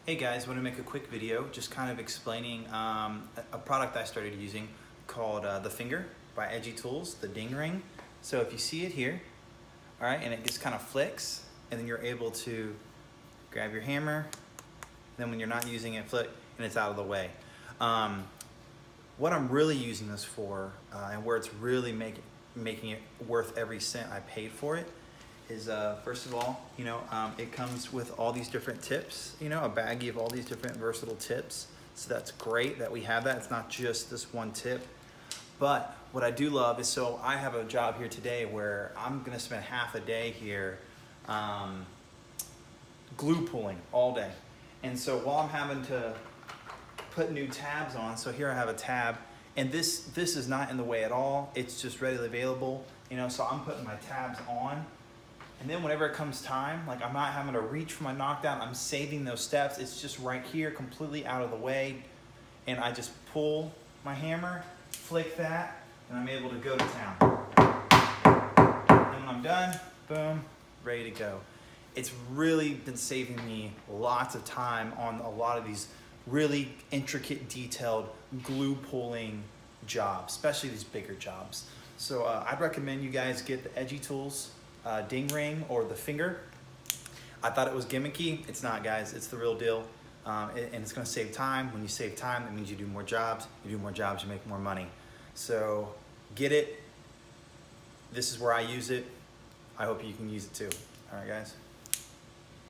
Hey guys, want to make a quick video just kind of explaining a product I started using called the Finger by Edgy Tools, the ding ring. So if you see it here, all right, and it just kind of flicks, and then you're able to grab your hammer, then when you're not using it, flick, and it's out of the way. What I'm really using this for, and where it's really making it worth every cent I paid for it, is first of all, it comes with all these different tips, a baggie of all these different versatile tips. So that's great that we have that. It's not just this one tip. But what I do love is, so I have a job here today where I'm gonna spend half a day here glue pulling all day. And so while I'm having to put new tabs on, so here I have a tab, and this is not in the way at all. It's just readily available, so I'm putting my tabs on. And then whenever it comes time, like I'm not having to reach for my knockdown, I'm saving those steps. It's just right here, completely out of the way. And I just pull my hammer, flick that, and I'm able to go to town. And when I'm done, boom, ready to go. It's really been saving me lots of time on a lot of these really intricate, detailed glue pulling jobs, especially these bigger jobs. So I'd recommend you guys get the Edgy Tools ding ring or the Finger. I thought it was gimmicky. It's not, guys. It's the real deal. And it's going to save time. When you save time, that means you do more jobs. You do more jobs, you make more money. So get it. This is where I use it. I hope you can use it too. All right, guys.